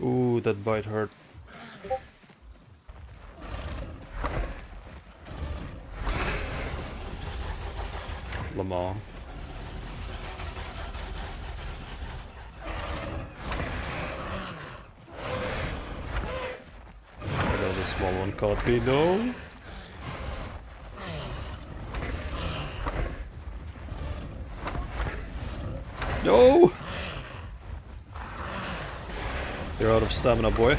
Ooh, that bite hurt. Lamar. I know the small one caught me, no. No! You're out of stamina, boy.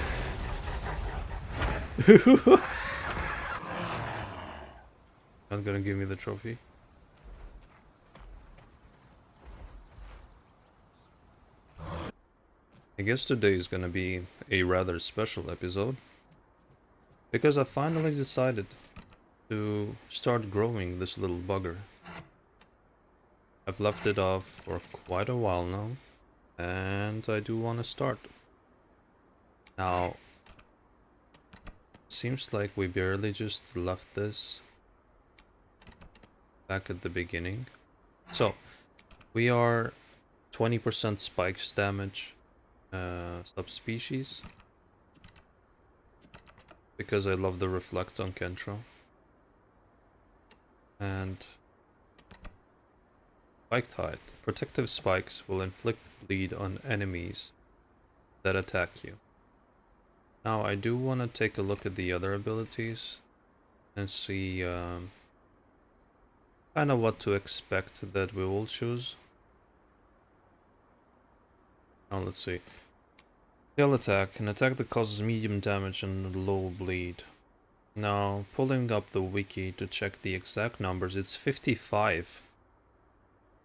Not gonna give me the trophy. I guess today is gonna be a rather special episode. Because I finally decided to start growing this little bugger. I've left it off for quite a while now. And I do want to start. Now, seems like we barely just left this back at the beginning. So, we are 20% spikes damage subspecies. Because I love the reflect on Kentro. And spiked height. Protective spikes will inflict bleed on enemies that attack you. Now I do want to take a look at the other abilities and see kind of what to expect that we will choose. Now let's see. Tail attack, an attack that causes medium damage and low bleed. Now pulling up the wiki to check the exact numbers, it's 55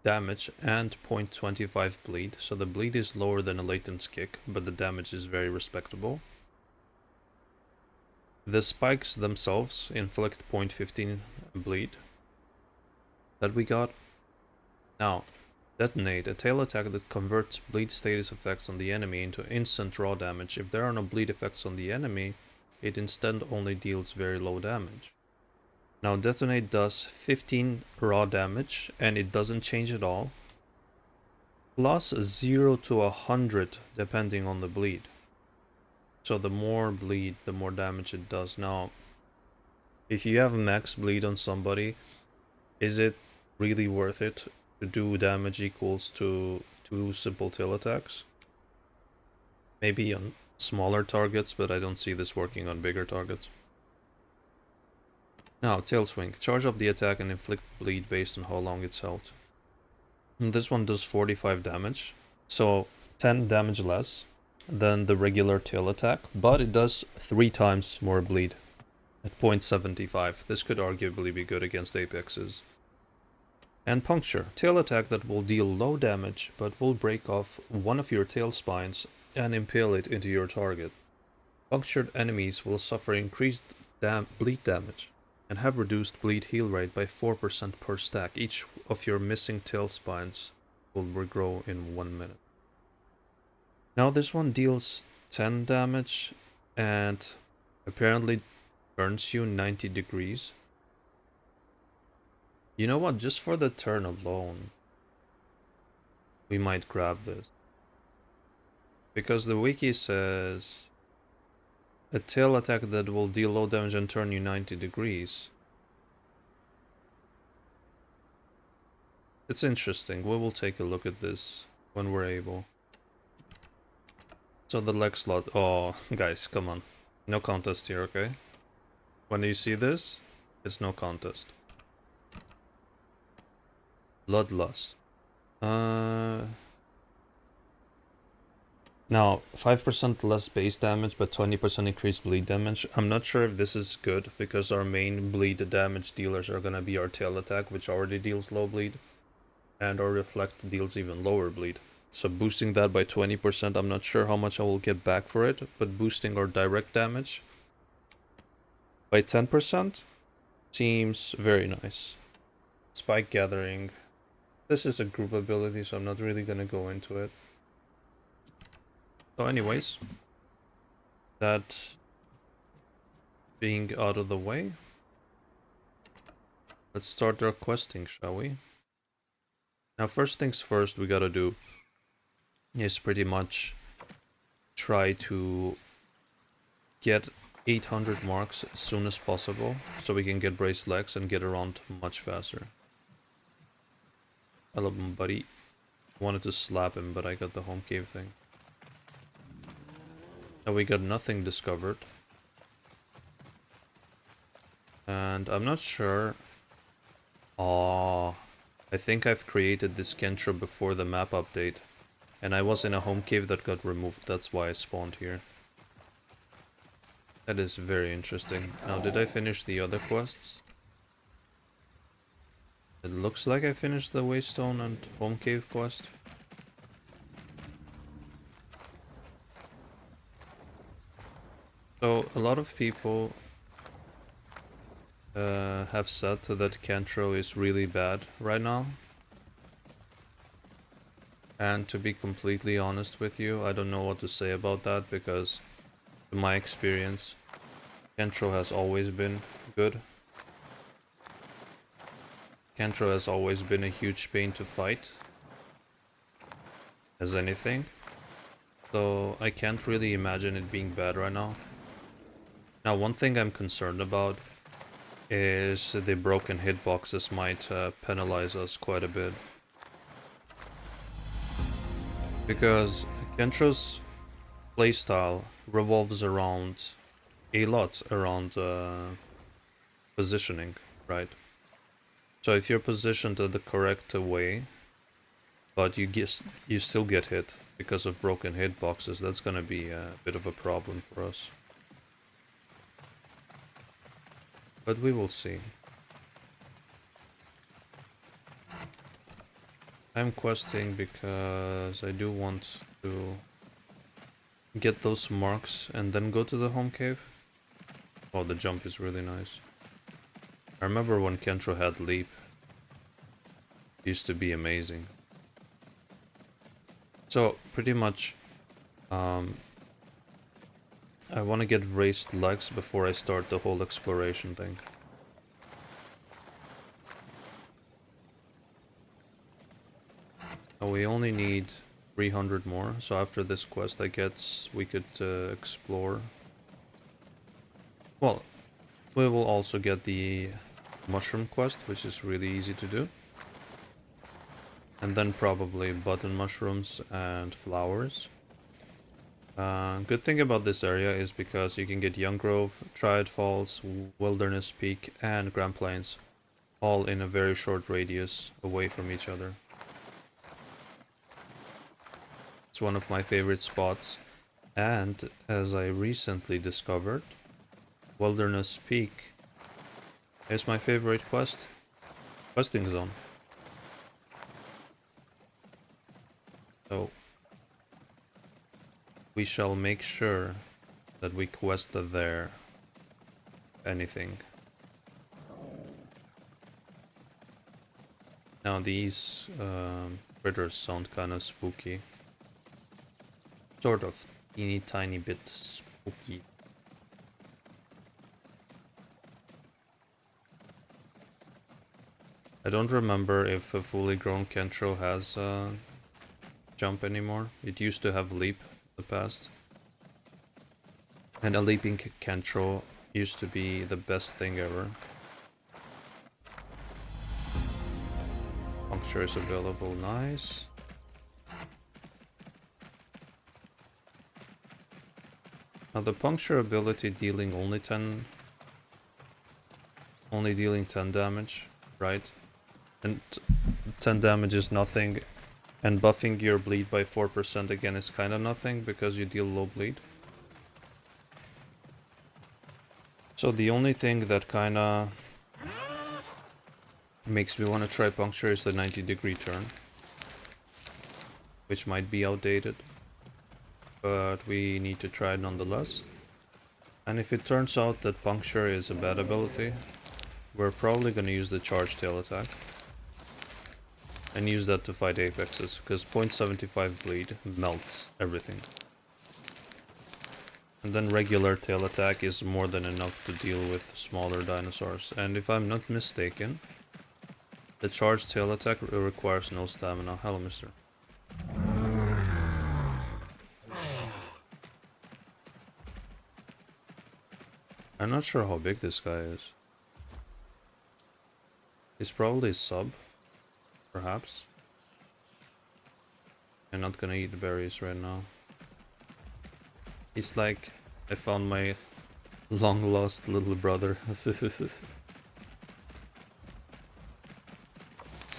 damage and 0.25 bleed, so the bleed is lower than a latent kick, but the damage is very respectable. The spikes themselves inflict 0.15 bleed that we got. Now, detonate, a tail attack that converts bleed status effects on the enemy into instant raw damage. If there are no bleed effects on the enemy, it instead only deals very low damage. Now, detonate does 15 raw damage, and it doesn't change at all. Plus 0 to 100 depending on the bleed. So the more bleed, the more damage it does. Now, if you have max bleed on somebody, is it really worth it to do damage equals to 2 simple tail attacks? Maybe on smaller targets, but I don't see this working on bigger targets. Now, tail swing. Charge up the attack and inflict bleed based on how long it's held. And this one does 45 damage, so 10 damage less than the regular tail attack, but it does 3 times more bleed at 0.75. This could arguably be good against apexes. And puncture, tail attack that will deal low damage, but will break off one of your tail spines and impale it into your target. Punctured enemies will suffer increased bleed damage and have reduced bleed heal rate by 4% per stack. Each of your missing tail spines will regrow in 1 minute. Now this one deals 10 damage and apparently turns you 90 degrees. You know what, just for the turn alone, we might grab this. Because the wiki says a tail attack that will deal low damage and turn you 90 degrees. It's interesting, we will take a look at this when we're able. So the leg slot, oh guys, come on. No contest here, okay? When you see this, it's no contest. Bloodlust. Now, 5% less base damage, but 20% increased bleed damage. I'm not sure if this is good, because our main bleed damage dealers are gonna be our tail attack, which already deals low bleed, and our reflect deals even lower bleed. So boosting that by 20%, I'm not sure how much I will get back for it, but boosting our direct damage by 10% seems very nice. Spike gathering. This is a group ability, so I'm not really gonna go into it. So anyways, that being out of the way, let's start our questing, shall we? Now first things first we gotta do is pretty much try to get 800 marks as soon as possible, so we can get braced legs and get around much faster. I love him, buddy. Wanted to slap him, but I got the home cave thing. Now we got nothing discovered. And I'm not sure. Oh, I think I've created this Kentro before the map update. And I was in a home cave that got removed, that's why I spawned here. That is very interesting. Now, did I finish the other quests? It looks like I finished the Waystone and home cave quest. So, a lot of people have said that Kentro is really bad right now. And to be completely honest with you, I don't know what to say about that, because in my experience, Kentro has always been good. Kentro has always been a huge pain to fight, as anything. So I can't really imagine it being bad right now. Now, one thing I'm concerned about is the broken hitboxes might penalize us quite a bit. Because Kentro's playstyle revolves around a lot around positioning, right? So if you're positioned the correct way, but you still get hit because of broken hitboxes, that's gonna be a bit of a problem for us. But we will see. I'm questing because I do want to get those marks and then go to the home cave. Oh, the jump is really nice. I remember when Kentro had leap. It used to be amazing. So, pretty much, I want to get raised legs before I start the whole exploration thing. Now we only need 300 more, so after this quest I guess we could explore. Well, we will also get the mushroom quest, which is really easy to do. And then probably button mushrooms and flowers. Good thing about this area is because you can get Young Grove, Triad Falls, Wilderness Peak, and Grand Plains, all in a very short radius away from each other. It's one of my favorite spots, and as I recently discovered, Wilderness Peak is my favorite questing zone. So we shall make sure that we quest there. Anything. Now these critters sound kind of spooky. Sort of teeny tiny bit spooky. I don't remember if a fully grown Kentro has jump anymore. It used to have leap in the past. And a leaping Kentro used to be the best thing ever. Puncture is available, nice. Now the puncture ability dealing only dealing 10 damage, right? And 10 damage is nothing, and buffing your bleed by 4% again is kind of nothing because you deal low bleed. So the only thing that kind of makes me want to try puncture is the 90-degree turn, which might be outdated, but we need to try it nonetheless. And if it turns out that puncture is a bad ability, we're probably going to use the charge tail attack and use that to fight apexes, because 0.75 bleed melts everything. And then regular tail attack is more than enough to deal with smaller dinosaurs. And if I'm not mistaken, the charged tail attack requires no stamina. Hello, mister. I'm not sure how big this guy is. He's probably a sub, perhaps. I'm not gonna eat berries right now. He's like, I found my long lost little brother. So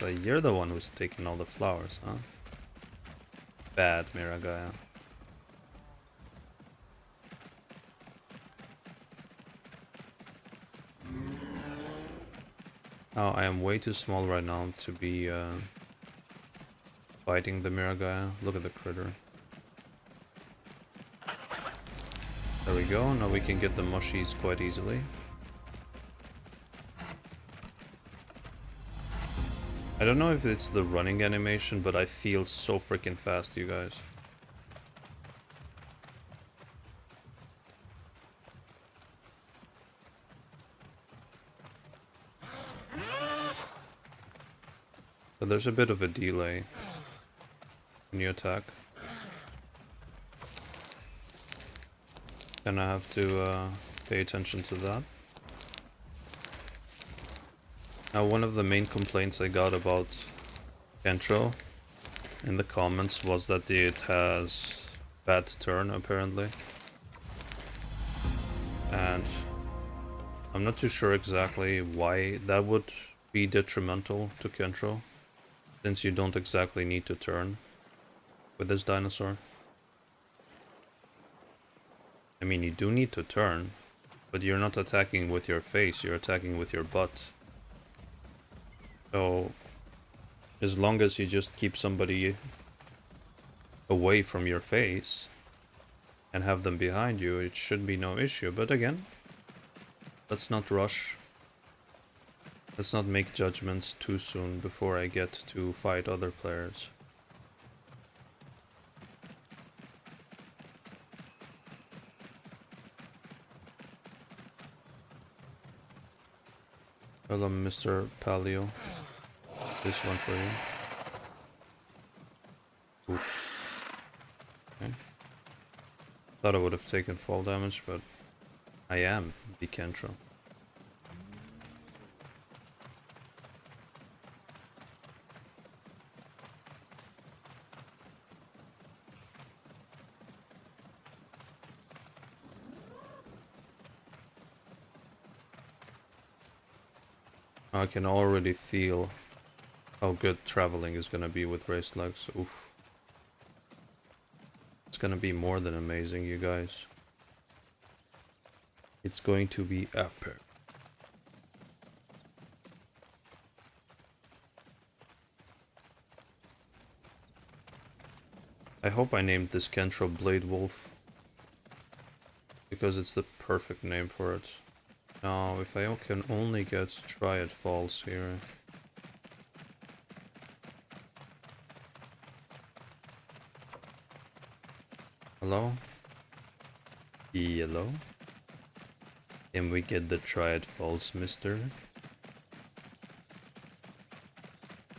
you're the one who's taking all the flowers, huh? Bad, Miragaya. Oh, I am way too small right now to be fighting the Miragaya. Look at the critter. There we go, now we can get the mushies quite easily. I don't know if it's the running animation, but I feel so freaking fast, you guys. But there's a bit of a delay when you attack. And I have to pay attention to that. Now, one of the main complaints I got about Kentro in the comments was that it has bad turn, apparently. And I'm not too sure exactly why that would be detrimental to Kentro, since you don't exactly need to turn with this dinosaur. I mean, you do need to turn, but you're not attacking with your face, you're attacking with your butt. So, as long as you just keep somebody away from your face and have them behind you, it should be no issue. But again, let's not rush. Let's not make judgments too soon before I get to fight other players. Hello, Mr. Paleo. This one for you. Oof. Okay. Thought I would have taken fall damage, but I am the Kentro. I can already feel how good traveling is gonna be with raised legs. Oof. It's gonna be more than amazing, you guys. It's going to be epic. I hope I named this Kentro Blade Wolf, because it's the perfect name for it. Now, if I can only get Triad Falls here. Hello? Hello? Can we get the Triad Falls, mister?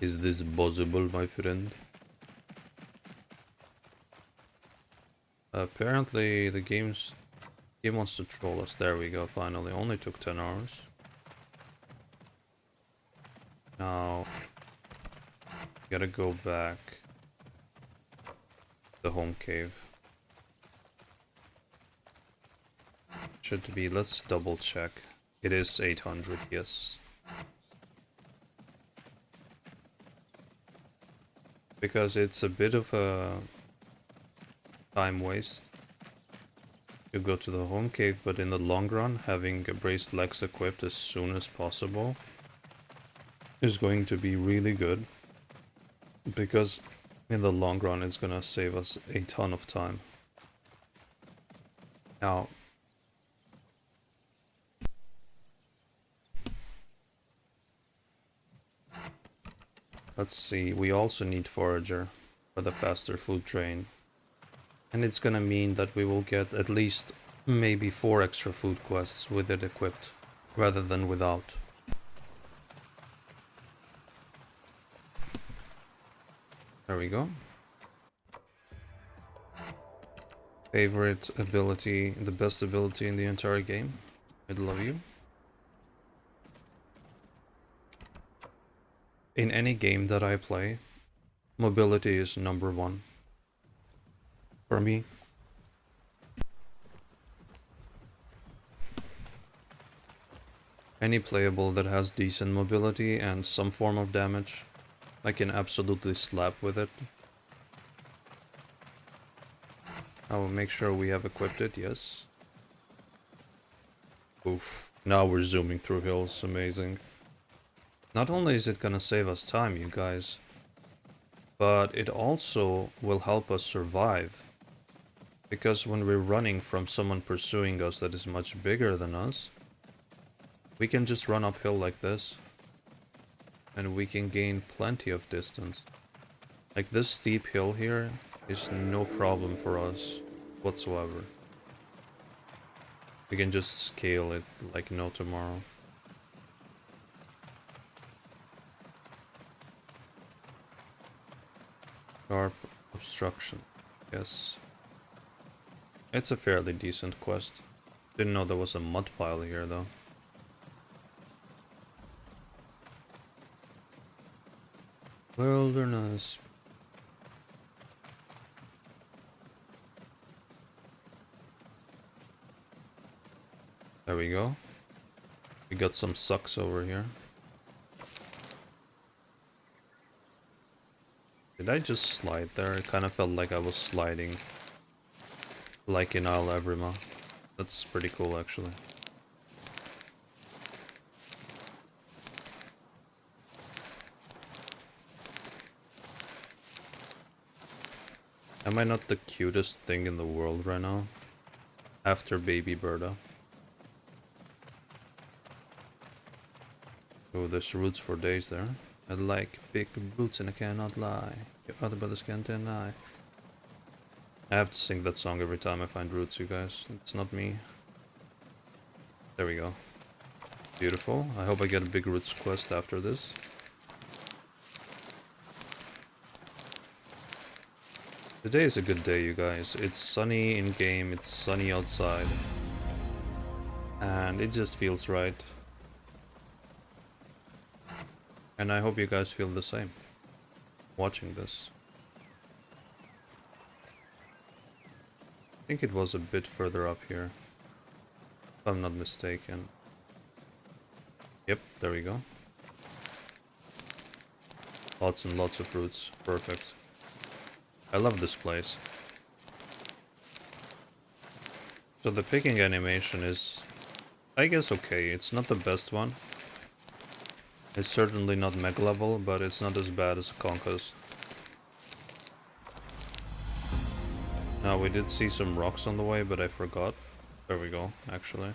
Is this possible, my friend? Apparently the game wants to troll us. There we go, finally. Only took 10 hours. Now, gotta go back to the home cave. Should be, let's double check. It is 800, yes. Because it's a bit of a time waste to go to the home cave, but in the long run, having braced legs equipped as soon as possible is going to be really good, because in the long run it's gonna save us a ton of time. Now, let's see, we also need Forager for the faster food train. And it's gonna mean that we will get at least maybe 4 extra food quests with it equipped, rather than without. There we go. Favorite ability, the best ability in the entire game? Middle of you. In any game that I play, mobility is number one for me. Any playable that has decent mobility and some form of damage, I can absolutely slap with it. I will make sure we have equipped it, yes. Oof. Now we're zooming through hills, amazing. Not only is it gonna save us time, you guys, but it also will help us survive. Because when we're running from someone pursuing us that is much bigger than us, we can just run uphill like this. And we can gain plenty of distance. Like this steep hill here is no problem for us whatsoever. We can just scale it like no tomorrow. Sharp obstruction. Yes. It's a fairly decent quest. Didn't know there was a mud pile here though. Wilderness. There we go. We got some sucks over here. Did I just slide there? It kind of felt like I was sliding. Like in Isle Evrima. That's pretty cool actually. Am I not the cutest thing in the world right now? After baby Berta. Oh, there's roots for days there. I like big boots and I cannot lie. Your other brothers can't deny. I have to sing that song every time I find roots, you guys. It's not me. There we go. Beautiful. I hope I get a big roots quest after this. Today is a good day, you guys. It's sunny in-game, it's sunny outside. And it just feels right. And I hope you guys feel the same. Watching this. I think it was a bit further up here. If I'm not mistaken. Yep, there we go. Lots and lots of fruits. Perfect. I love this place. So the picking animation is, I guess, okay. It's not the best one. It's certainly not mech level, but it's not as bad as Conquest. Now we did see some rocks on the way, but I forgot. There we go, actually.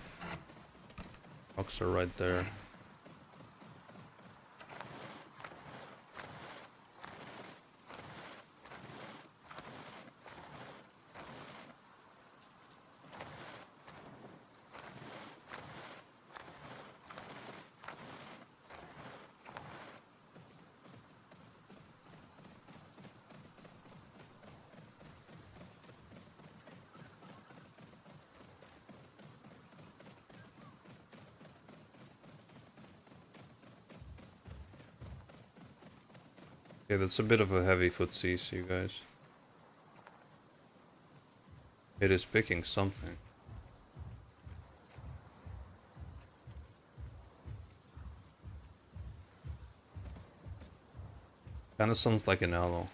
Rocks are right there. Okay, that's a bit of a heavy footsies, you guys. It is picking something. Kinda sounds like an aloe.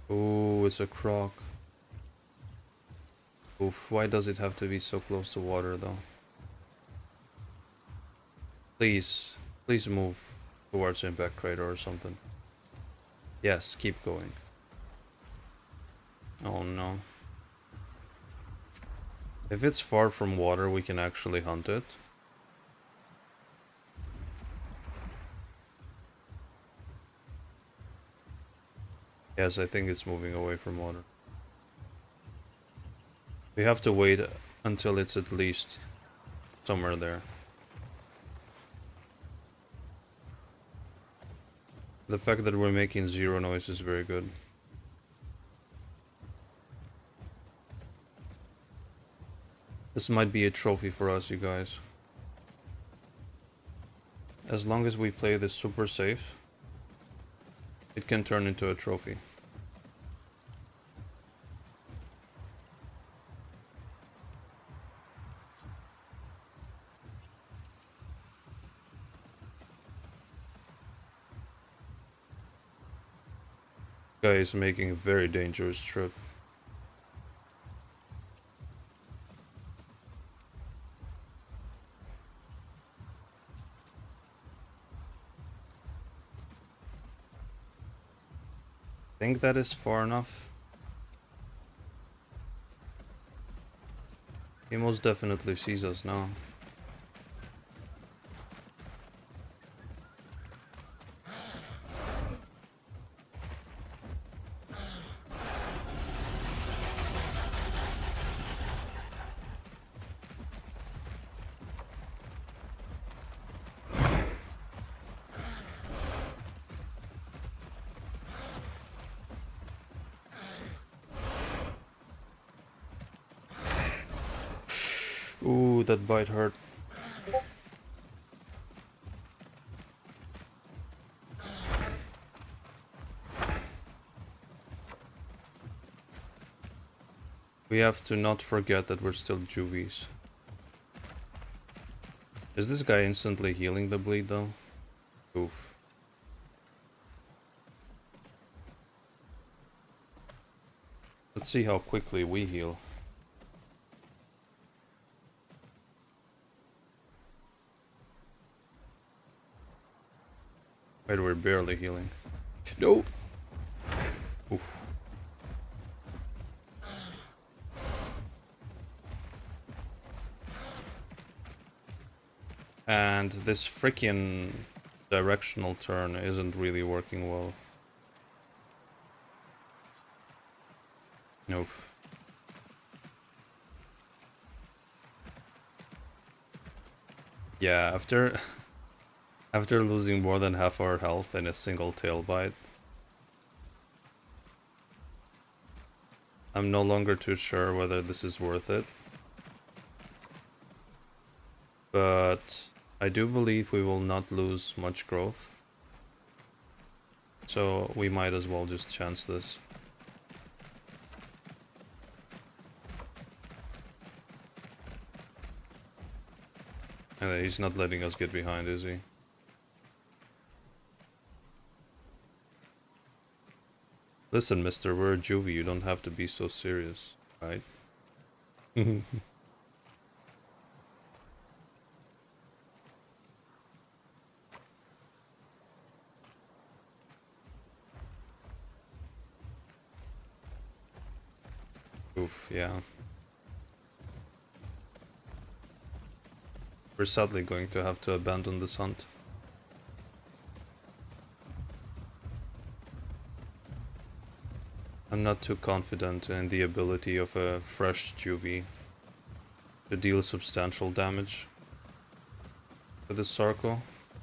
Oh, it's a croc. Oof, why does it have to be so close to water though? Please, please move towards impact crater or something. Yes, keep going. Oh no. If it's far from water, we can actually hunt it. Yes, I think it's moving away from water. We have to wait until it's at least somewhere there. The fact that we're making zero noise is very good. This might be a trophy for us, you guys. As long as we play this super safe, it can turn into a trophy. Guy is making a very dangerous trip. Think that is far enough? He most definitely sees us now. Ooh, that bite hurt. We have to not forget that we're still juvies. Is this guy instantly healing the bleed though? Oof. Let's see how quickly we heal. Wait, we're barely healing. No! Oof. And this freaking directional turn isn't really working well. Nope. Yeah, after losing more than half our health in a single tail bite, I'm no longer too sure whether this is worth it. But I do believe we will not lose much growth. So we might as well just chance this. And he's not letting us get behind, is he? Listen, mister, we're a juvie, you don't have to be so serious, right? Oof, yeah. We're sadly going to have to abandon this hunt. I'm not too confident in the ability of a fresh juvie to deal substantial damage to the Sarco,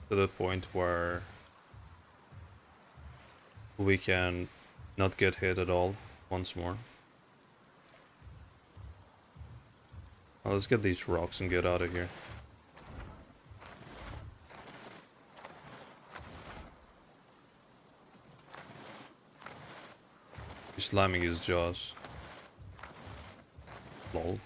to the point where we can not get hit at all once more. Well, let's get these rocks and get out of here. He's slamming his jaws. Lol.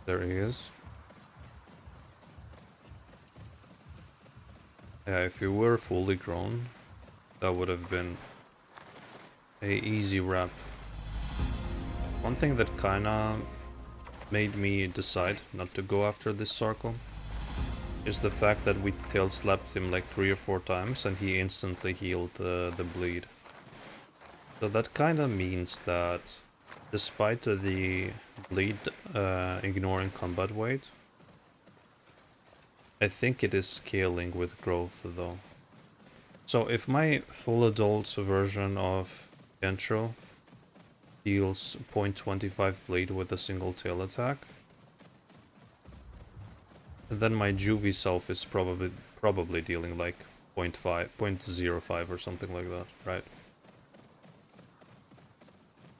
There he is. Yeah, if you were fully grown, that would have been a easy wrap. One thing that kinda made me decide not to go after this Sarco is the fact that we tail slapped him like 3 or 4 times and he instantly healed the bleed. So that kinda means that despite the bleed ignoring combat weight, I think it is scaling with growth though. So if my full adult version of Kentro deals 0.25 bleed with a single tail attack. And then my juvie self is probably dealing like 0.05 or something like that, right?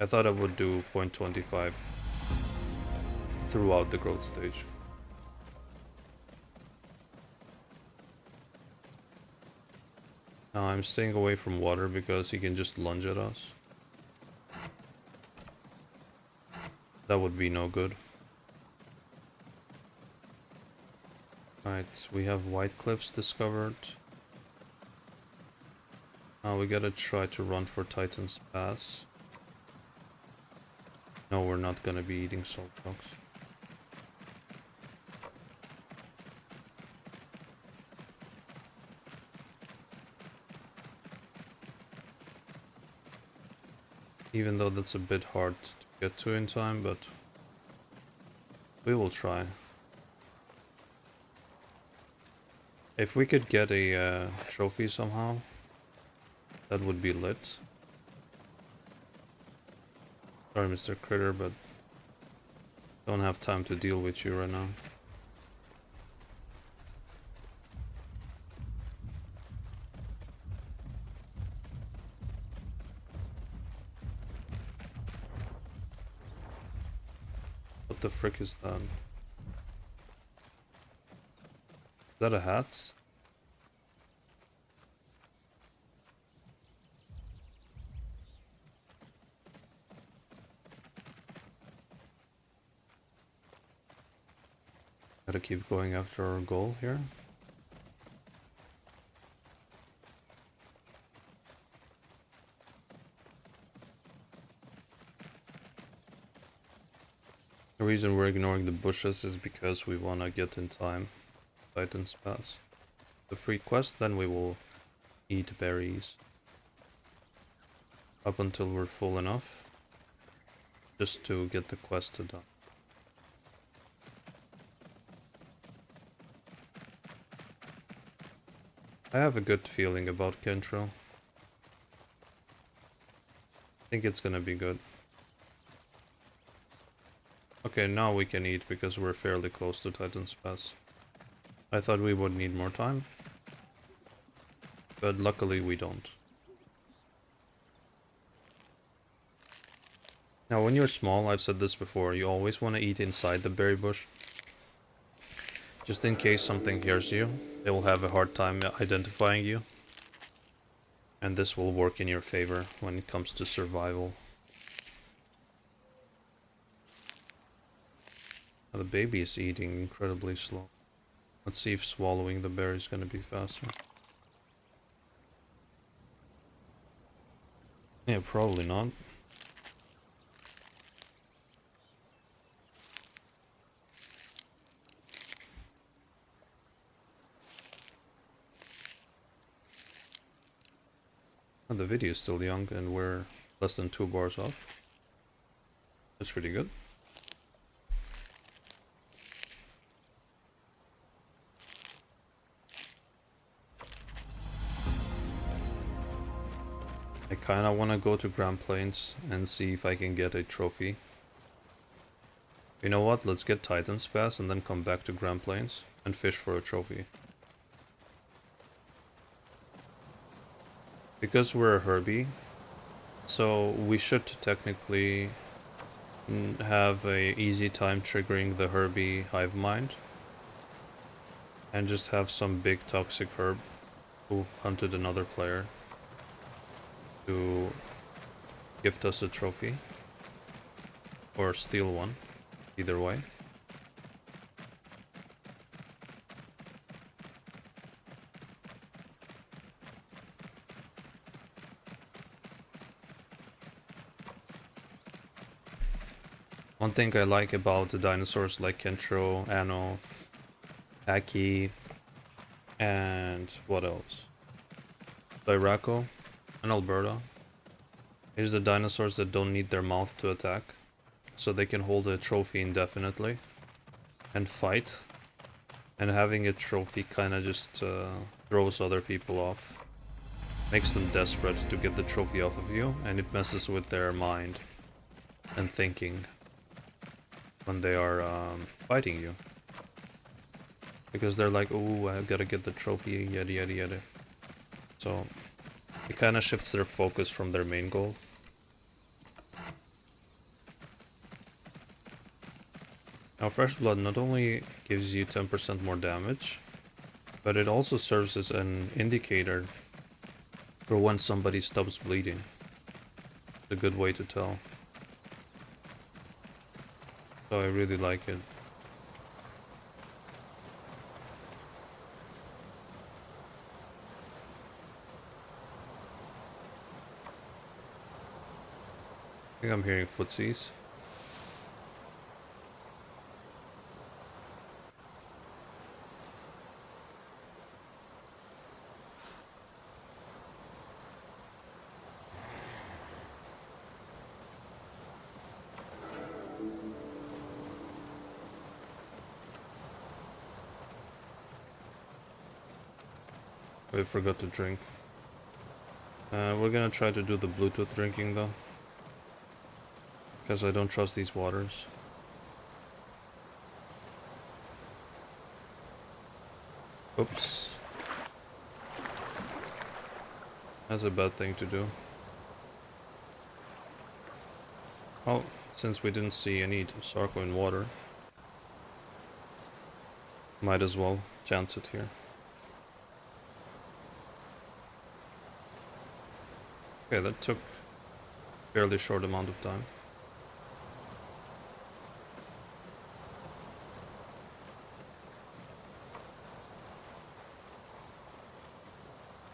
I thought I would do 0.25 throughout the growth stage. Now I'm staying away from water because he can just lunge at us. That would be no good. Right, we have white cliffs discovered. Now we gotta try to run for Titan's Pass. No, we're not gonna be eating salt dogs. Even though that's a bit hard to get to in time, but we will try. If we could get a trophy somehow, that would be lit. Sorry, Mr. Critter, but don't have time to deal with you right now. What the frick is that? Is that a hat? Gotta keep going after our goal here. The reason we're ignoring the bushes is because we wanna get in time. Titan's Pass. The free quest, then we will eat berries. Up until we're full enough. Just to get the quest done. I have a good feeling about Kentro. I think it's gonna be good. Okay, now we can eat because we're fairly close to Titan's Pass. I thought we would need more time, but luckily we don't. Now when you're small, I've said this before, you always want to eat inside the berry bush. Just in case something hears you, they will have a hard time identifying you. And this will work in your favor when it comes to survival. Now the baby is eating incredibly slow. Let's see if swallowing the berry is going to be faster. Yeah, probably not. The video is still young and we're less than 2 bars off. That's pretty good. I kinda wanna go to Grand Plains and see if I can get a trophy. You know what? Let's get Titan's Pass and then come back to Grand Plains and fish for a trophy. Because we're a Herbie, so we should technically have a easy time triggering the Herbie hive mind. And just have some big toxic herb who hunted another player to gift us a trophy. Or steal one, either way. One thing I like about the dinosaurs like Kentro, Anno, Aki, and what else? Sarco and Alberta is the dinosaurs that don't need their mouth to attack, so they can hold a trophy indefinitely and fight. And having a trophy kinda just throws other people off. Makes them desperate to get the trophy off of you, and it messes with their mind. and thinking when they are fighting you. Because they're like, oh, I gotta get the trophy, yada yada yada. So it kind of shifts their focus from their main goal. Now Fresh Blood not only gives you 10% more damage, but it also serves as an indicator for when somebody stops bleeding. It's a good way to tell. So I really like it. I think I'm hearing footsies. I forgot to drink. We're gonna try to do the Bluetooth drinking though. Because I don't trust these waters. Oops. That's a bad thing to do. Well, since we didn't see any Sarco in water, might as well chance it here. Okay, that took a fairly short amount of time.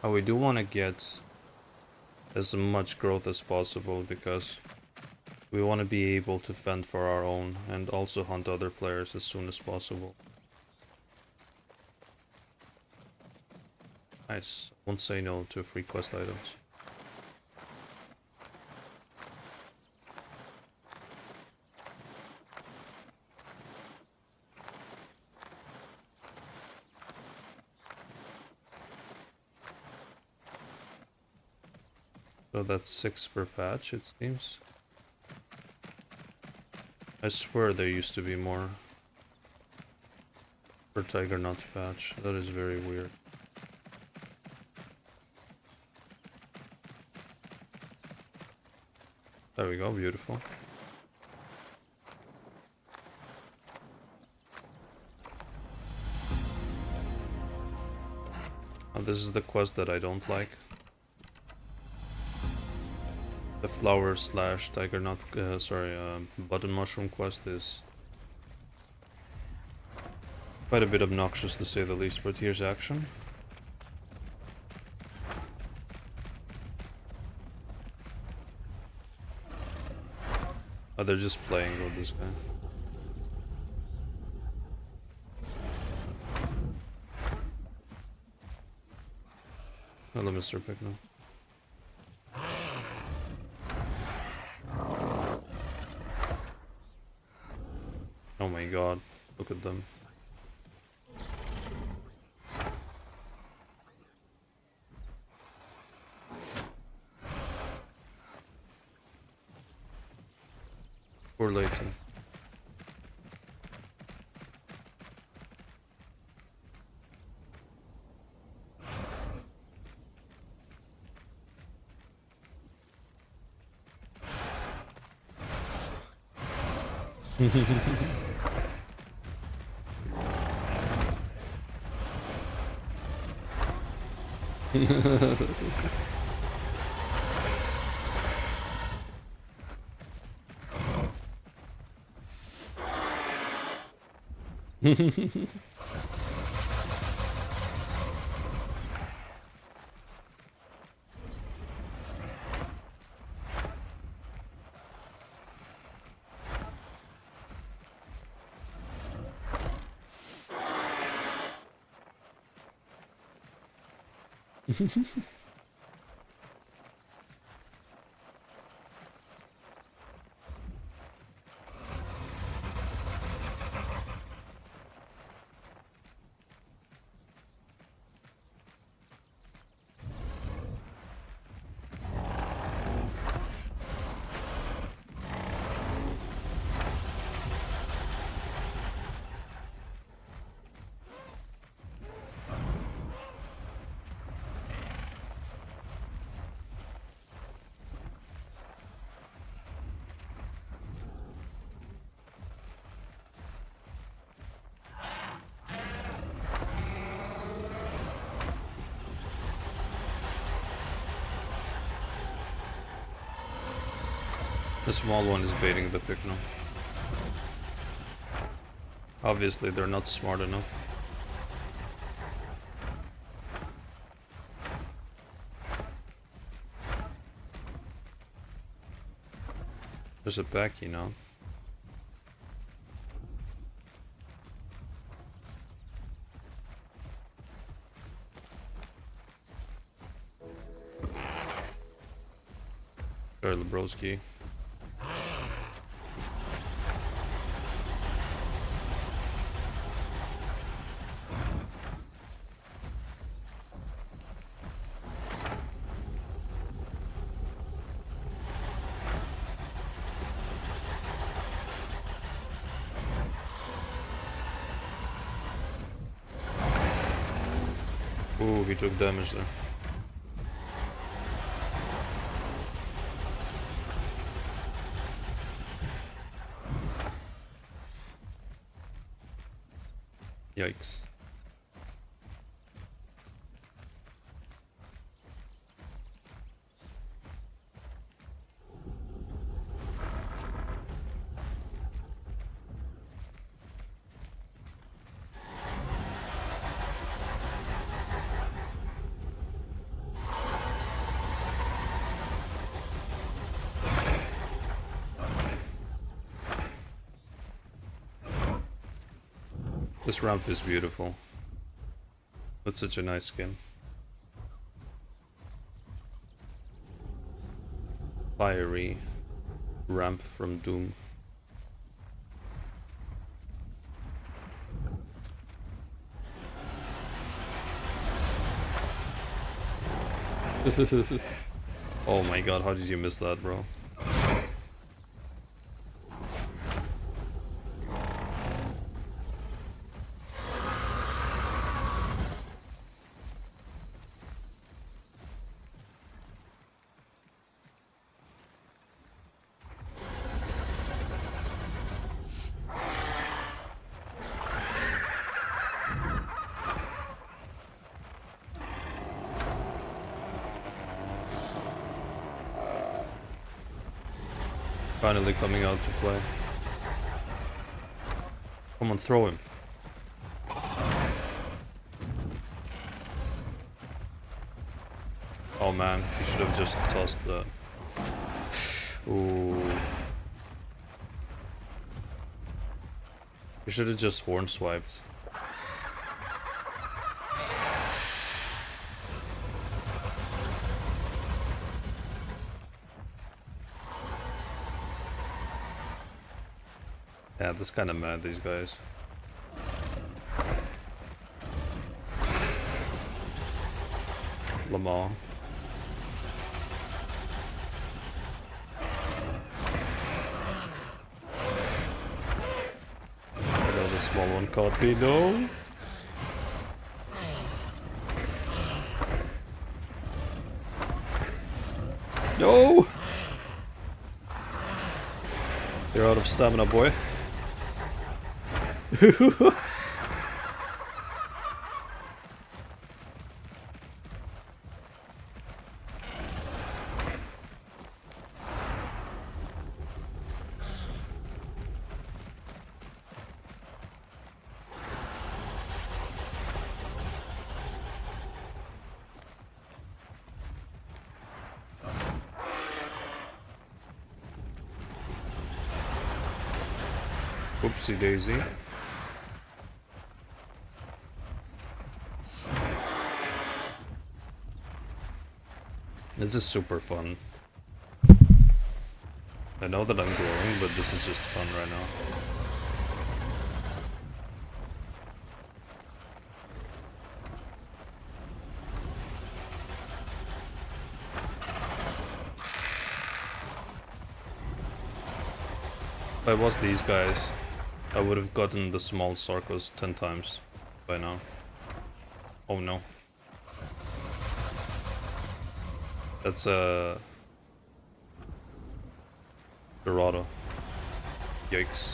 Oh, we do want to get as much growth as possible because we want to be able to fend for our own and also hunt other players as soon as possible. Nice. Won't say no to free quest items. So that's 6 per patch, it seems. I swear there used to be more per tiger nut patch. That is very weird. There we go, beautiful. Oh, this is the quest that I don't like. The flower slash tiger nut, button mushroom quest is quite a bit obnoxious to say the least, but here's action. Oh, they're just playing with this guy. Hello, Mr. Picno. Oh my god, look at them. Poor Leighton. The small one is baiting the picno. Obviously, they're not smart enough. There's a pack, you know. Sorry, Lebroski. Ooh, he took damage there. Yikes. This ramp is beautiful. That's such a nice skin. Fiery ramp from Doom. Oh my god, how did you miss that, bro? Finally coming out to play. Come on, throw him. Oh man, you should have just tossed that. Ooh. You should have just horn swiped. Yeah, that's kind of mad, these guys. Lamar. Another small one caught me, no. No! You're out of stamina, boy. Oopsie daisy. This is super fun. I know that I'm growing, but this is just fun right now. If I was these guys, I would have gotten the small Sarcos 10 times by now. Oh no. That's a Dorado. Yikes.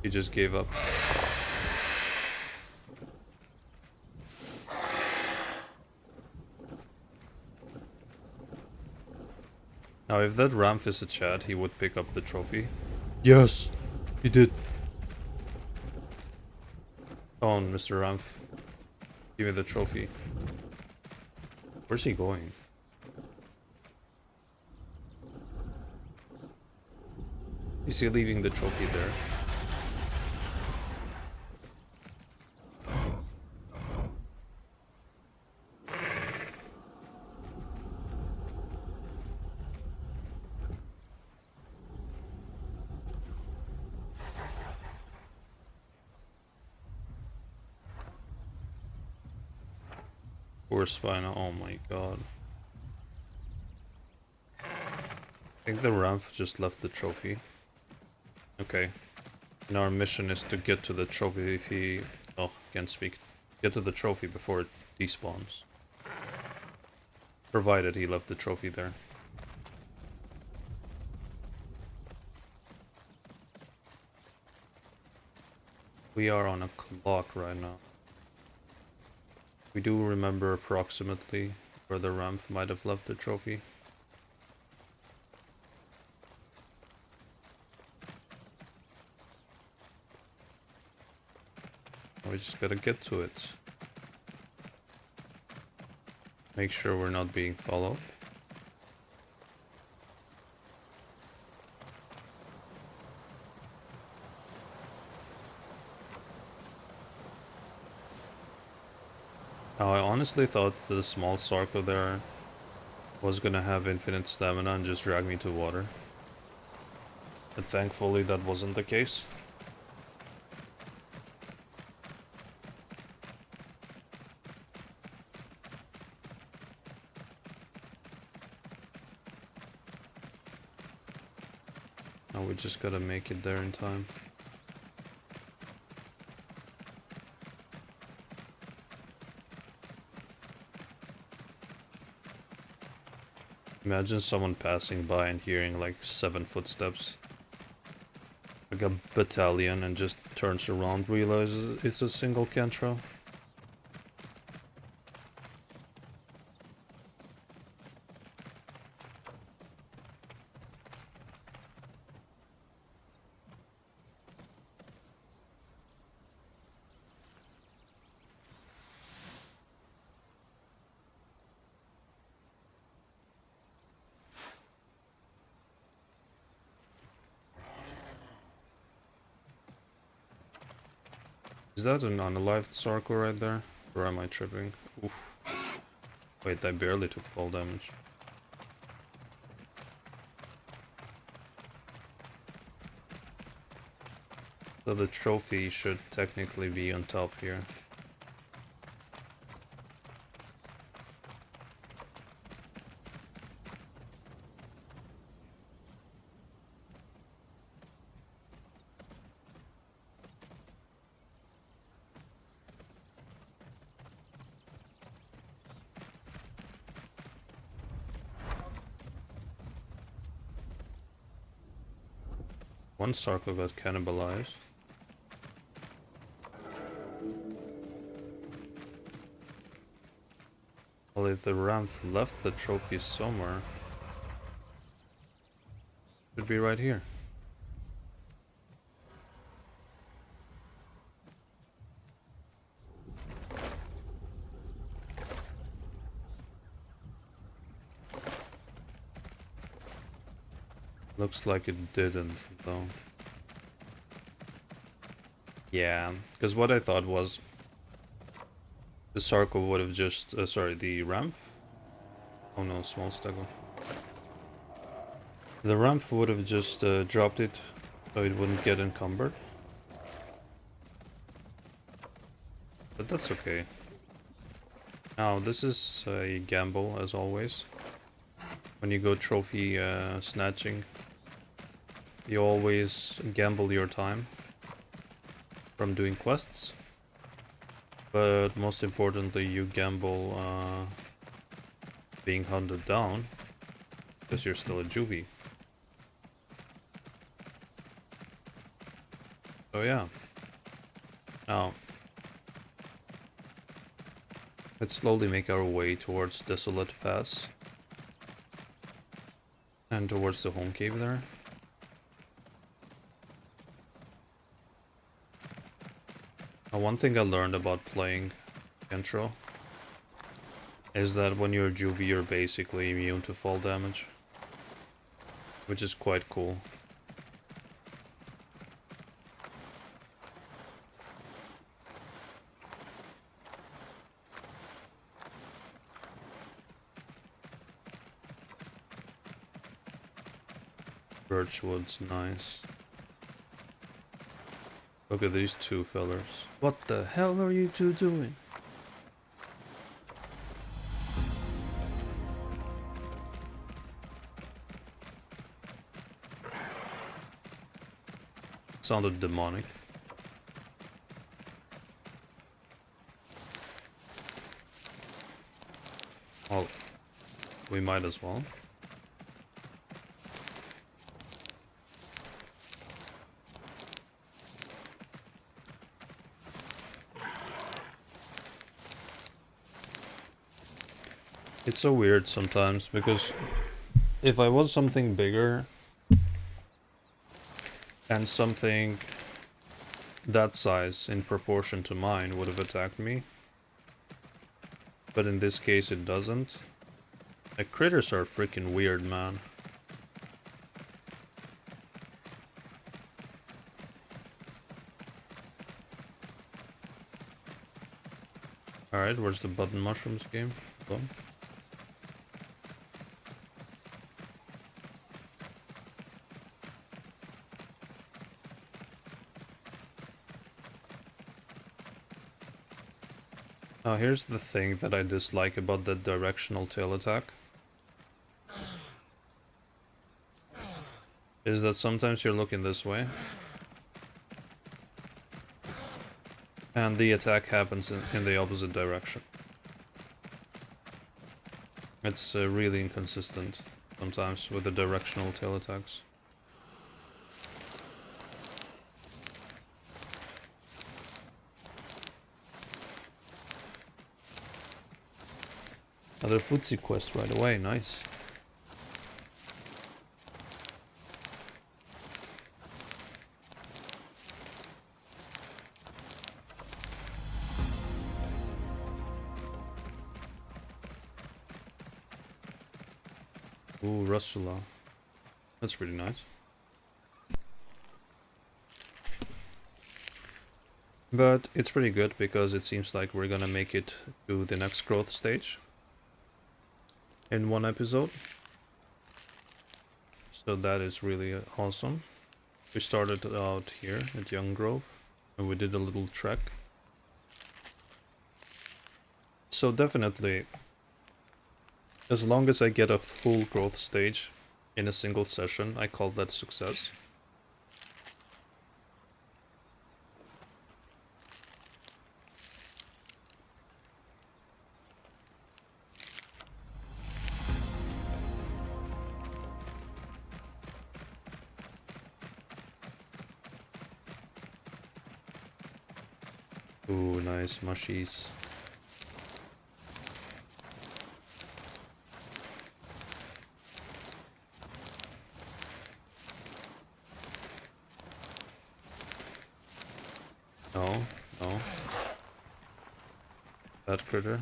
He just gave up. Now, if that Ramp is a Chad, he would pick up the trophy. Yes, he did. Come on, Mr. Ramp. Give me the trophy. Where's he going? Is he leaving the trophy there? Poor Spina, oh my god. I think the Ramp just left the trophy. Okay. And our mission is to get to the trophy if he... Oh, can't speak. Get to the trophy before it despawns. Provided he left the trophy there. We are on a clock right now. We do remember approximately where the Ramp might have left the trophy. We just gotta get to it. Make sure we're not being followed. Now, I honestly thought the small Sarco there was gonna have infinite stamina and just drag me to water. But thankfully that wasn't the case. Now we just gotta make it there in time. Imagine someone passing by and hearing like 7 footsteps. Like a battalion, and just turns around, realizes it's a single Kentro. Is that an unalived Sarco right there? Or am I tripping? Oof. Wait, I barely took fall damage. So the trophy should technically be on top here. One Sarco got cannibalized. Well, if the Ramp left the trophy somewhere, it should be right here. Looks like it didn't, though. Yeah, because what I thought was the Sarco would have just... sorry, the Ramp? Oh no, small stego. The Ramp would have just dropped it so it wouldn't get encumbered. But that's okay. Now, this is a gamble, as always. When you go trophy snatching, you always gamble your time from doing quests. But most importantly, you gamble being hunted down, because you're still a juvie. So yeah. Now, let's slowly make our way towards Desolate Pass. And towards the home cave there. Now, one thing I learned about playing Kentro is that when you're juvie, you're basically immune to fall damage, which is quite cool. Birchwood's nice. Look at these two fellers. What the hell are you two doing? Sounded demonic. Well, we might as well. It's so weird sometimes, because if I was something bigger and something that size in proportion to mine would have attacked me, but in this case it doesn't. Like, critters are freaking weird, man. Alright, where's the button mushrooms game? Go. Now here's the thing that I dislike about the directional tail attack. Is that sometimes you're looking this way, and the attack happens in the opposite direction. It's really inconsistent sometimes with the directional tail attacks. Another footsie quest right away, nice. Ooh, Russula. That's pretty nice. But it's pretty good because it seems like we're gonna make it to the next growth stage in one episode. So that is really awesome. We started out here at Young Grove and we did a little trek. So definitely, as long as I get a full growth stage in a single session, I call that success. Ooh, nice mushies. No, no. That critter.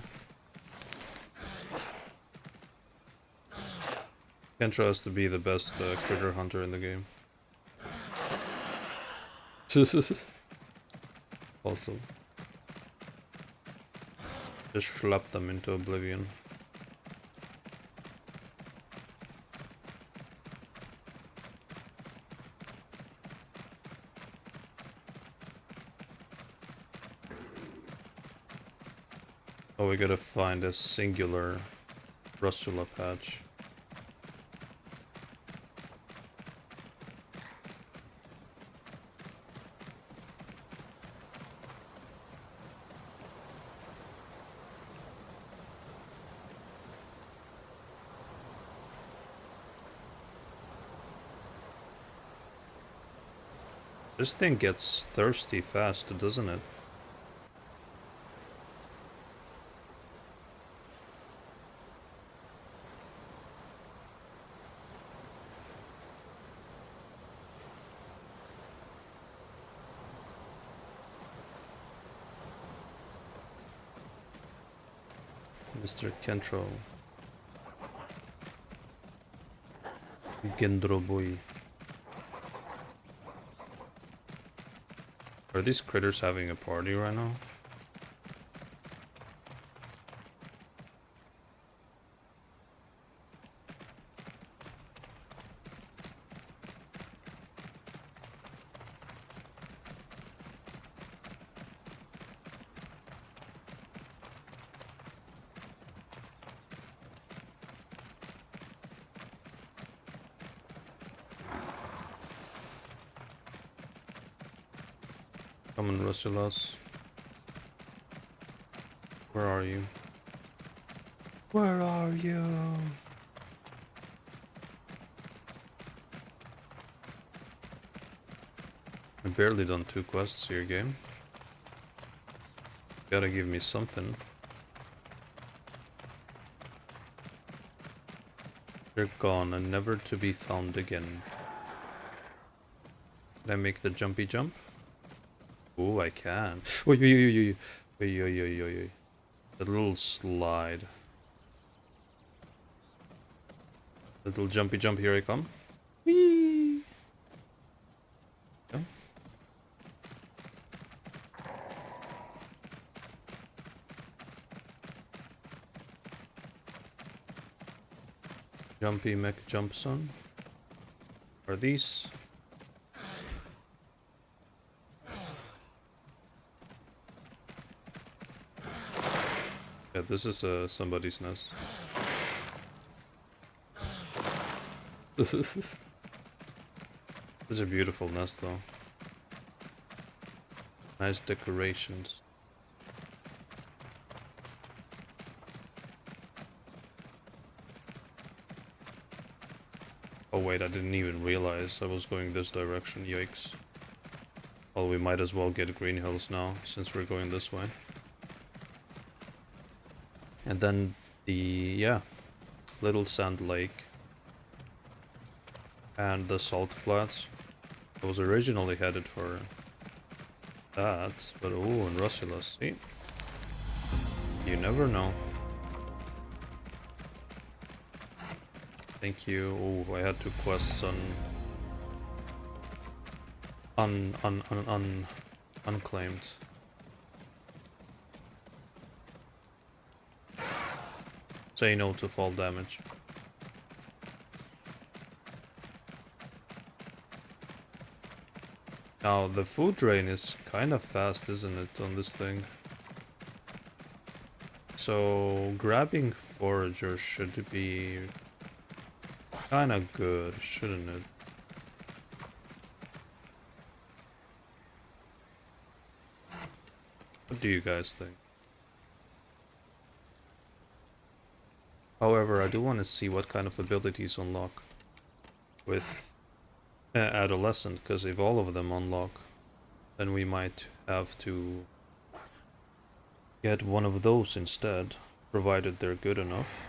Kentro has to be the best critter hunter in the game. Awesome. Just slap them into oblivion. Oh, we gotta find a singular Russula patch. This thing gets thirsty fast, doesn't it? Mr. Kentro. Gendro boy. Are these critters having a party right now? Come on, Russilas. Where are you? Where are you? I've barely done 2 quests here, game. Gotta give me something. They're gone and never to be found again. Can I make the jumpy jump? Oh, I can. Oi, oi, oi, oi, oi, oi, oi, oi, oi. That little slide. Little jumpy jump, here I come. Whee! Yeah. Jumpy mech jump son. Are these? Yeah, this is somebody's nest. This is a beautiful nest though. Nice decorations. Oh wait, I didn't even realize I was going this direction, yikes. Well, we might as well get green hills now, since we're going this way. And then the, yeah, little sand lake. And the salt flats. I was originally headed for that, but oh, and Russilas, see? You never know. Thank you. Oh, I had 2 quests on unclaimed. Say no to fall damage. Now, the food drain is kind of fast, isn't it, on this thing? So, grabbing foragers should be kind of good, shouldn't it? What do you guys think? However, I do want to see what kind of abilities unlock with Adolescent, because if all of them unlock, then we might have to get one of those instead, provided they're good enough.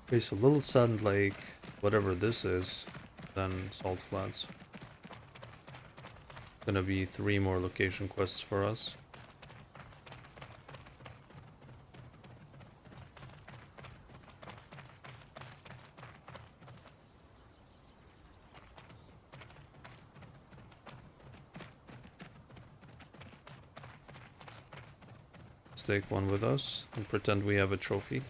Okay, so Little Sand Lake, whatever this is, then Salt Flats. Gonna be 3 more location quests for us. Let's take one with us and pretend we have a trophy.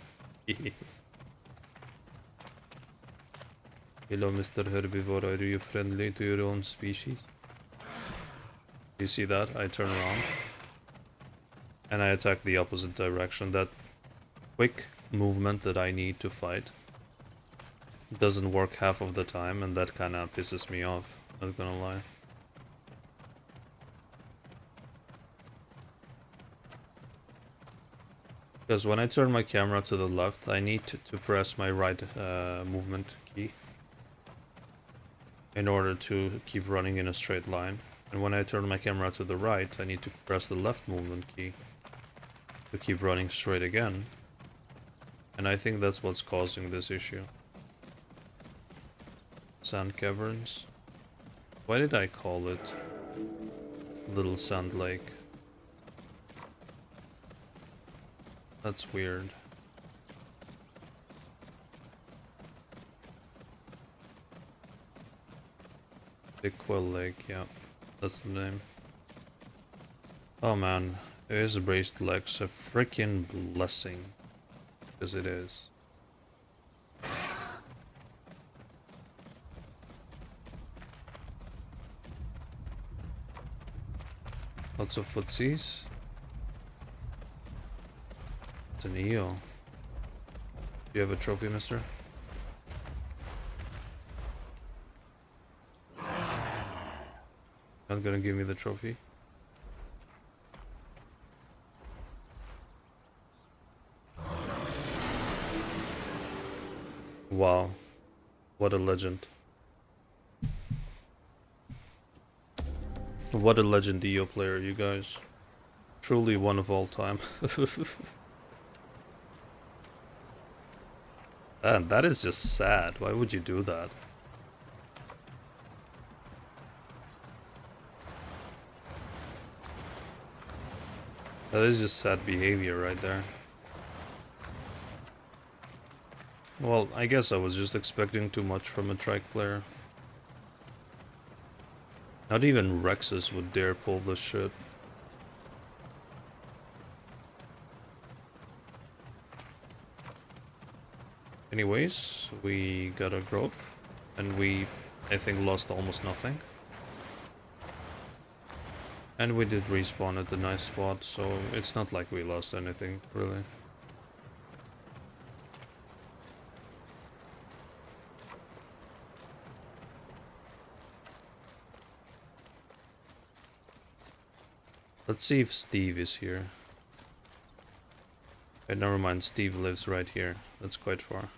Hello, Mr. Herbivore, are you friendly to your own species? You see that? I turn around and I attack the opposite direction. That quick movement that I need to fight doesn't work half of the time, and that kinda pisses me off, not gonna lie. Because when I turn my camera to the left, I need to press my right movement key in order to keep running in a straight line. And when I turn my camera to the right, I need to press the left movement key to keep running straight again. And I think that's what's causing this issue. Sand caverns. Why did I call it little sand lake. That's weird. Big Quill Lake, yeah. That's the name. Oh man, is braced legs a freaking blessing? Because it is. Lots of footsies. It's an eel. Do you have a trophy, mister? Not gonna give me the trophy? Wow. What a legend. What a legend EO player, you guys. Truly one of all time. Man, that is just sad. Why would you do that? That is just sad behavior right there. Well, I guess I was just expecting too much from a Trike player. Not even Rexes would dare pull this shit. Anyways, we got a growth, and we, I think, lost almost nothing. And we did respawn at the nice spot, so it's not like we lost anything, really. Let's see if Steve is here. Okay, never mind, Steve lives right here. That's quite far.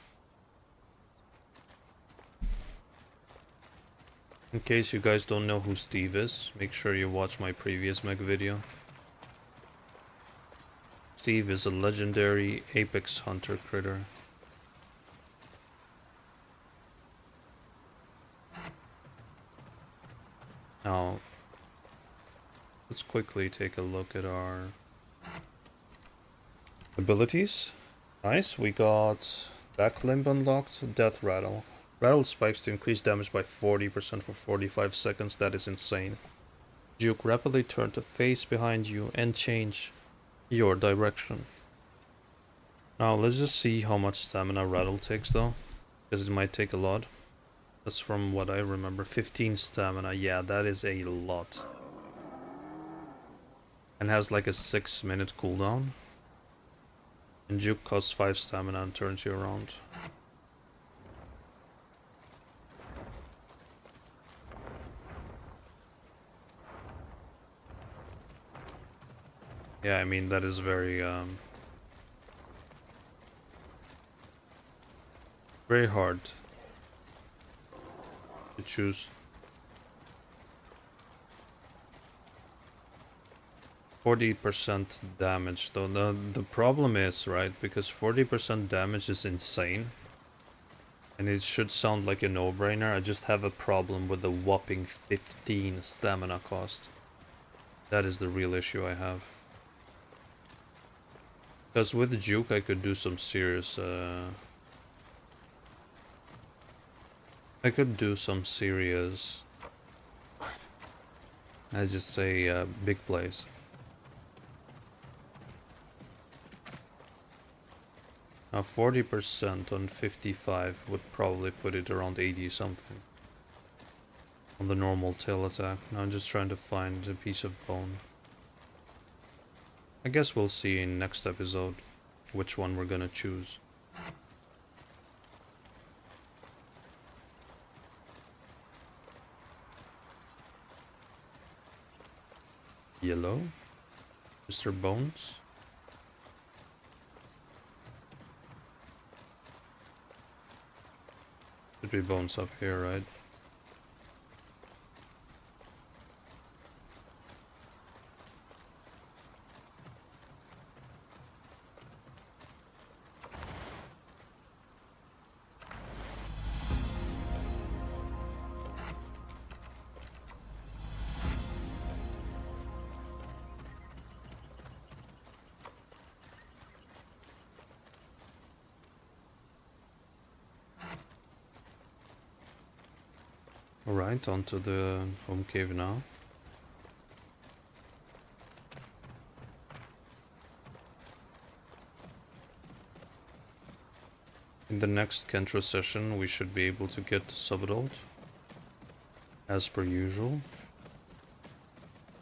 In case you guys don't know who Steve is, make sure you watch my previous mech video. Steve is a legendary apex hunter critter. Now, let's quickly take a look at our abilities. Nice, we got back limb unlocked, death rattle. Rattle spikes to increase damage by 40% for 45 seconds, that is insane. Juke, rapidly turn to face behind you and change your direction. Now let's just see how much stamina Rattle takes though, because it might take a lot. That's from what I remember, 15 stamina, yeah, that is a lot. And has like a 6-minute cooldown. And Juke costs 5 stamina and turns you around. Yeah, I mean, that is very, very hard to choose. 40% damage, though. The problem is, right, because 40% damage is insane. And it should sound like a no-brainer. I just have a problem with the whopping 15 stamina cost. That is the real issue I have. Because with the Juke I could do some serious, I could do some serious, let's just say, big plays. Now 40% on 55 would probably put it around 80 something. On the normal tail attack. Now I'm just trying to find a piece of bone. I guess we'll see in next episode which one we're gonna choose. Yellow? Mr. Bones? Should be Bones up here, right? Alright, onto the home cave now. In the next Kentro session, we should be able to get to subadult, as per usual.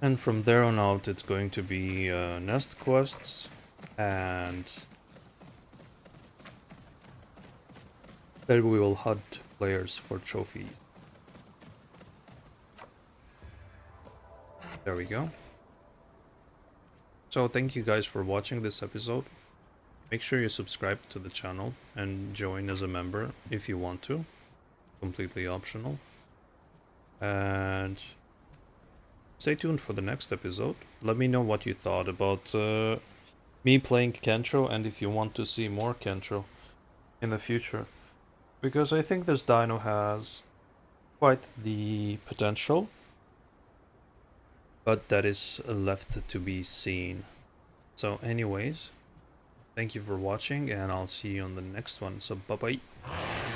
And from there on out, it's going to be nest quests, and then we will hunt players for trophies. There we go. So thank you guys for watching this episode. Make sure you subscribe to the channel and join as a member if you want to. Completely optional. And stay tuned for the next episode. Let me know what you thought about me playing Kentro, and if you want to see more Kentro in the future. Because I think this dino has quite the potential, but that is left to be seen. So anyways, thank you for watching, and I'll see you on the next one. So bye bye.